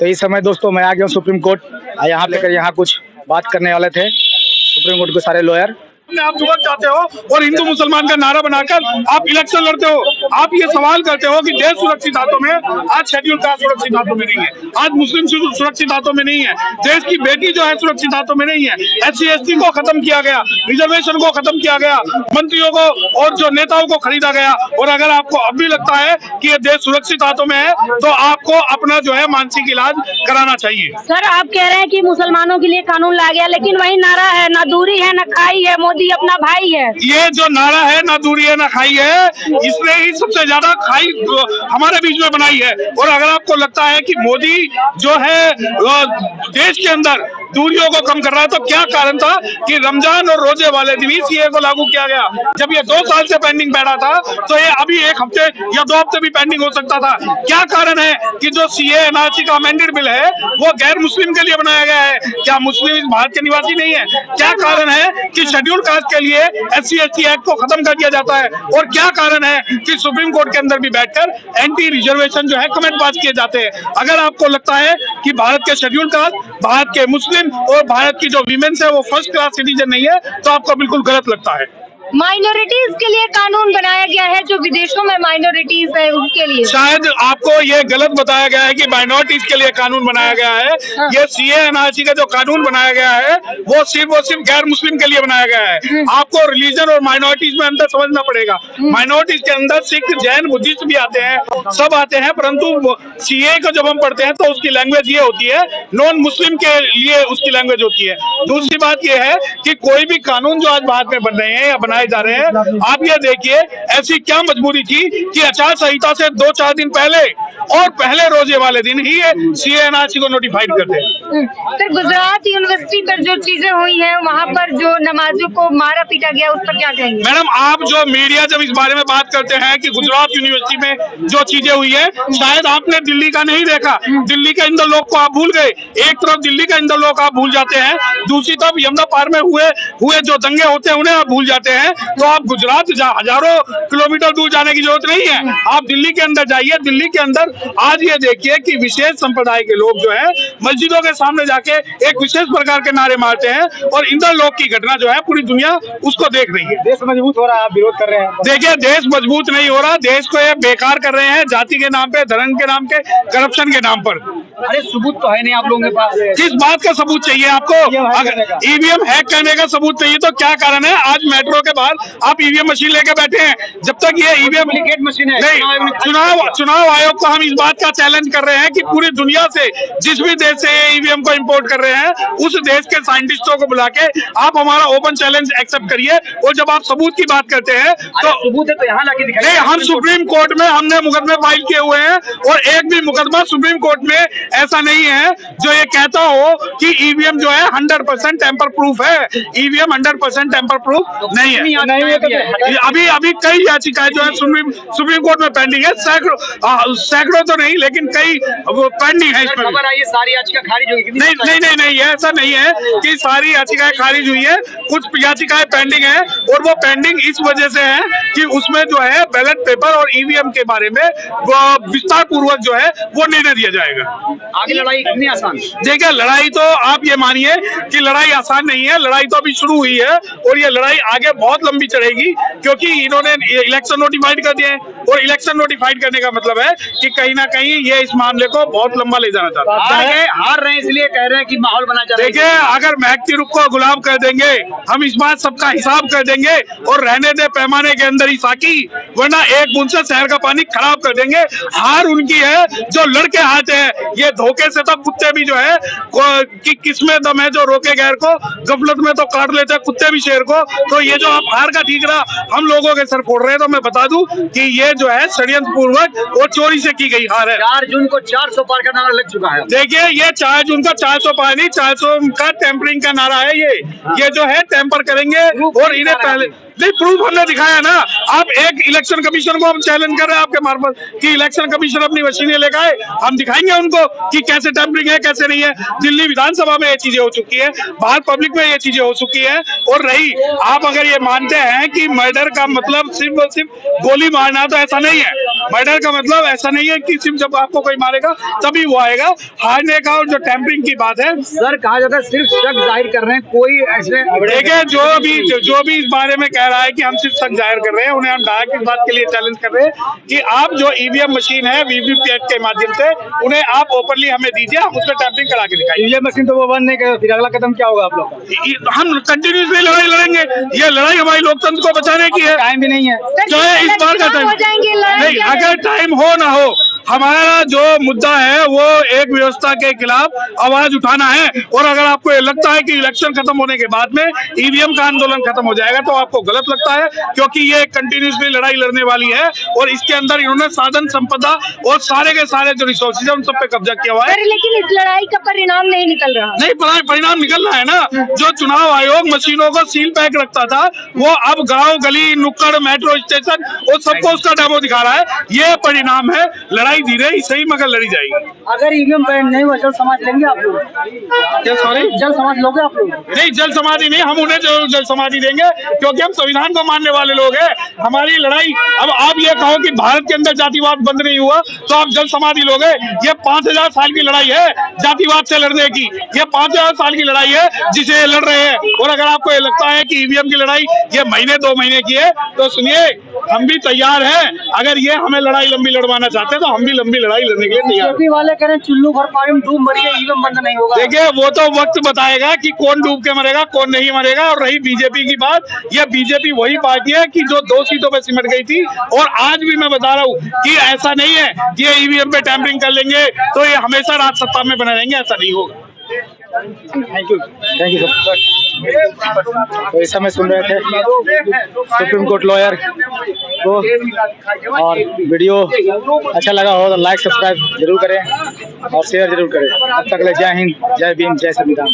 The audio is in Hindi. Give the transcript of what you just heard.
तो इस समय दोस्तों मैं आ गया हूँ सुप्रीम कोर्ट। यहाँ पे यहाँ कुछ बात करने वाले थे सुप्रीम कोर्ट के सारे लॉयर। आप जुड़ना चाहते हो और हिंदू मुसलमान का नारा बनाकर आप इलेक्शन लड़ते हो। आप ये सवाल करते हो कि देश सुरक्षित हाथों में, आज शेड्यूल कास्ट सुरक्षित हाथों में नहीं है, आज मुस्लिम सुरक्षित हाथों में नहीं है, देश की बेटी जो है सुरक्षित हाथों में नहीं है। SC ST को खत्म किया गया, रिजर्वेशन को खत्म किया गया, मंत्रियों को और जो नेताओं को खरीदा गया। और अगर आपको अब भी लगता है कि ये देश सुरक्षित हाथों में है तो आपको अपना जो है मानसिक इलाज कराना चाहिए। सर आप कह रहे हैं कि मुसलमानों के लिए कानून ला गया, लेकिन वही नारा है ना दूरी है ना खाई है, मोदी अपना भाई है। ये जो नारा है ना दूरी है ना खाई है, इसने ही सबसे ज्यादा खाई हमारे बीच में बनाई है। और अगर आपको लगता है कि मोदी जो है देश के अंदर दूरियों को कम कर रहा है तो क्या कारण था कि रमजान और रोजे वाले दिन ही CA को लागू किया गया, जब ये 2 साल से पेंडिंग बैठा था तो ये अभी 1 हफ्ते या 2 हफ्ते भी पेंडिंग हो सकता था। क्या कारण है कि जो CA NRC का अमेंडेड बिल है वो गैर मुस्लिम के लिए बनाया गया है? क्या मुस्लिम इस भारत के निवासी नहीं है? क्या कारण है कि शेड्यूल कास्ट के लिए SC ST एक्ट को खत्म कर दिया जाता है? और क्या कारण है कि सुप्रीम कोर्ट के अंदर भी बैठकर एंटी रिजर्वेशन जो है कमेंट पास किए जाते हैं? अगर आपको लगता है कि भारत के शेड्यूल कास्ट, भारत के मुस्लिम और भारत की जो वीमेन्स है वो फर्स्ट क्लास सिटीजन नहीं है तो आपको बिल्कुल गलत लगता है। माइनॉरिटीज के लिए कानून बनाया गया है, जो विदेशों में माइनॉरिटीज है उनके लिए। शायद आपको ये गलत बताया गया है कि माइनॉरिटीज के लिए कानून बनाया गया है। हाँ। ये CA NRC का जो कानून बनाया गया है वो सिर्फ गैर मुस्लिम के लिए बनाया गया है। आपको रिलीजन और माइनॉरिटीज में अंतर समझना पड़ेगा। माइनॉरिटीज के अंदर सिख, जैन, बुद्धिस्ट भी आते हैं, सब आते हैं, परंतु CA को जब हम पढ़ते हैं तो उसकी लैंग्वेज ये होती है, नॉन मुस्लिम के लिए उसकी लैंग्वेज होती है। दूसरी बात ये है कि कोई भी कानून जो आज भारत में बन रहे हैं या बनाए जा रहे हैं, आप ये देखिए ऐसी क्या मजबूरी थी कि आचार संहिता से 2-4 दिन पहले और पहले रोजे वाले दिन ही ये CA NRC को नोटिफाइड कर दे। सर गुजरात यूनिवर्सिटी पर जो चीजें हुई हैं, वहाँ पर जो नमाजों को मारा पीटा गया, उस पर क्या कहेंगे? मैडम, आप जो मीडिया जब इस बारे में बात करते हैं कि गुजरात यूनिवर्सिटी में जो चीजें हुई है, शायद आपने दिल्ली का नहीं देखा। दिल्ली के इंदर लोग को आप भूल गए। एक तरफ दिल्ली का इंदर लोग आप भूल जाते हैं, दूसरी तरफ यमुना पार में हुए जो दंगे होते हैं उन्हें आप भूल जाते हैं। तो आप गुजरात हजारों किलोमीटर दूर जाने की जरूरत नहीं है, आप दिल्ली के अंदर जाइए। दिल्ली के अंदर आज ये देखिए कि विशेष संप्रदाय के लोग जो है मस्जिदों के सामने जाके एक विशेष प्रकार के नारे मारते हैं और इंदर लोग की घटना जो है पूरी दुनिया उसको देख रही है। देश मजबूत हो रहा है, आप विरोध कर रहे हैं। देखिए, देश मजबूत नहीं हो रहा, देश को ये बेकार कर रहे हैं, जाति के नाम पे, धर्म के नाम पे, करप्शन के नाम पर। अरे सबूत तो है नहीं आप लोगों के पास। किस बात का सबूत चाहिए आपको? अगर EVM हैक करने का सबूत चाहिए तो क्या कारण है आज मेट्रो के बाहर आप EVM मशीन लेके बैठे हैं? जब तक ये EVM मशीन है नहीं, चुनाव आयोग को हम इस बात का चैलेंज कर रहे हैं कि पूरी दुनिया से जिस भी देश से EVM को इंपोर्ट कर रहे हैं उस देश के साइंटिस्टों को बुला के आप हमारा ओपन चैलेंज एक्सेप्ट करिए। और जब आप सबूत की बात करते हैं तो सबूत है तो यहाँ लाके दिखाइए। नहीं, हम सुप्रीम कोर्ट में हमने मुकदमे फाइल किए हुए हैं और एक भी मुकदमा सुप्रीम कोर्ट में ऐसा नहीं है जो ये कहता हो कि EVM जो है 100% टेम्पर प्रूफ है। EVM 100% टेम्पर प्रूफ नहीं है। अभी कई याचिकाएं जो है सुप्रीम कोर्ट में पेंडिंग है, सैकड़ों तो नहीं लेकिन कई पेंडिंग है। इसमें सारी याचिका खारिज हुई? नहीं, ऐसा नहीं है कि सारी याचिकाएं खारिज हुई है, कुछ याचिकाएं पेंडिंग है और वो पेंडिंग इस वजह से है कि उसमें जो है बैलेट पेपर और EVM के बारे में विस्तार पूर्वक जो है वो निर्णय दिया जाएगा। आगे लड़ाई इतनी आसान? देखिए, लड़ाई तो आप ये मानिए कि लड़ाई आसान नहीं है, लड़ाई तो अभी शुरू हुई है और ये लड़ाई आगे बहुत लंबी चलेगी क्योंकि इन्होंने इलेक्शन नोटिफाइड कर दिए हैं और इलेक्शन नोटिफाइड करने का मतलब है कि कहीं ना कहीं ये इस मामले को बहुत लंबा ले जाना चाहता है। हार रहे हैं इसलिए कह रहे हैं कि माहौल बना जा रहा है। देखिए, अगर महकती रुख को गुलाब कर देंगे, हम इस बात सबका हिसाब कर देंगे और रहने दे पैमाने के अंदर ही साकी, वरना एक बूंद से शहर का पानी खराब कर देंगे। हार उनकी है जो लड़के आते हैं। ये धोखे से तो कुत्ते भी जो है कि किसमें दम है जो रोके गैर को, गफलत में तो काट लेते हैं कुत्ते भी शेर को। तो ये जो आप हार का ठीकरा हम लोगों के सर फोड़ रहे हैं, तो मैं बता दूं कि ये जो है षड्यंत्र पूर्वक और चोरी से की गई हार है। 4 जून को 400 पार का नारा लग चुका है। देखिए, ये 4 जून का 400 पार नहीं, 400 का टेम्परिंग का नारा है। ये जो है टेम्पर करेंगे और इन्हें नहीं, प्रूफ हमने दिखाया ना। आप एक इलेक्शन कमीशन को हम चैलेंज कर रहे हैं आपके मार्फत कि इलेक्शन कमीशन अपनी मशीनें लेकर आए, हम दिखाएंगे उनको कि कैसे टैंपरिंग है कैसे नहीं है। दिल्ली विधानसभा में ये चीजें हो चुकी है, बाहर पब्लिक में ये चीजें हो चुकी है। और रही, आप अगर ये मानते हैं कि मर्डर का मतलब सिर्फ और सिर्फ गोली मारना, तो ऐसा नहीं है। मर्डर का मतलब ऐसा नहीं है कि सिर्फ जब आपको कोई मारेगा तभी वो आएगा हारने का। और जो टैंपरिंग की बात है, सर कहा जाता है सिर्फ शक जाहिर कर रहे हैं, कोई ऐसे देखिए जो भी इस बारे में कह रहा है कि हम सिर्फ शक जाहिर कर रहे हैं, उन्हें हम डायरेक्ट इस बात के लिए चैलेंज कर रहे हैं कि आप जो ईवीएम मशीन है वीवीपैट के माध्यम से, उन्हें आप ओपनली हमें दीजिए, हम उसमें टैंपरिंग करा के दिखाइए। ये मशीन तो वो बंद नहीं करे, फिर अगला कदम क्या होगा आप लोग का? हम कंटिन्यूसली लड़ाई लड़ेंगे। ये लड़ाई हमारी लोकतंत्र को बचाने की है। टाइम भी नहीं है, चाहे इस बार का टाइम हो जाएंगे, लड़ाई नहीं, क्या अगर टाइम हो ना हो, हमारा जो मुद्दा है वो एक व्यवस्था के खिलाफ आवाज उठाना है। और अगर आपको ये लगता है कि इलेक्शन खत्म होने के बाद में ईवीएम का आंदोलन खत्म हो जाएगा, तो आपको गलत लगता है, क्योंकि ये कंटिन्यूसली लड़ाई लड़ने वाली है। और इसके अंदर इन्होंने साधन संपदा और सारे के सारे जो रिसोर्सेज है उन सब पे कब्जा किया हुआ है। सर, लेकिन इस लड़ाई का परिणाम नहीं निकल रहा। नहीं, परिणाम निकल रहा है ना। जो चुनाव आयोग मशीनों को सील पैक रखता था, वो अब गांव गली नुक्कड़ मेट्रो स्टेशन और सबको उसका डेमो दिखा रहा है। ये परिणाम है। लड़ाई धीरे ही सही मगर लड़ी जाएगी। अगर ईवीएम बैन नहीं हुआ, जल समाज लेंगे आप लोग? क्या सॉरी, जल समाज लोगे आप लोग? नहीं, जल समाधि नहीं, हम उन्हें जल समाधि देंगे, क्योंकि हम संविधान को मानने वाले लोग हैं। हमारी लड़ाई, अब आप ये कहो कि भारत के अंदर जातिवाद बंद नहीं हुआ तो आप जल समाधि लोगे? ये 5000 साल की लड़ाई है जातिवाद से लड़ने की। ये 5000 साल की लड़ाई है जिसे ये लड़ रहे हैं। और अगर आपको ये लगता है कि ईवीएम की लड़ाई ये महीने 2 महीने की है, तो सुनिए, हम भी तैयार हैं। अगर ये हमें लड़ाई लंबी लड़वाना चाहते हैं तो हम भी लंबी लड़ाई लड़ने के लिए तैयार हैं। वाले करें चुल्लू भर पानी में डूब मरिए, ईवीएम बंद नहीं होगा। देखिए, वो तो वक्त बताएगा कि कौन डूब के मरेगा कौन नहीं मरेगा। और रही बीजेपी की बात, ये बीजेपी वही पार्टी है कि जो 2 सीटों पे सिमट गई थी। और आज भी मैं बता रहा हूँ कि ऐसा नहीं है कि ये ईवीएम पे टैंपरिंग कर लेंगे तो ये हमेशा राज सत्ता में बने रहेंगे, ऐसा नहीं होगा। Thank you sir. तो इस समय सुन रहे थे सुप्रीम कोर्ट लॉयर को, और वीडियो अच्छा लगा हो तो लाइक सब्सक्राइब जरूर करें और शेयर जरूर करें। तब तक ले जय हिंद, जय भीम, जय संविधान।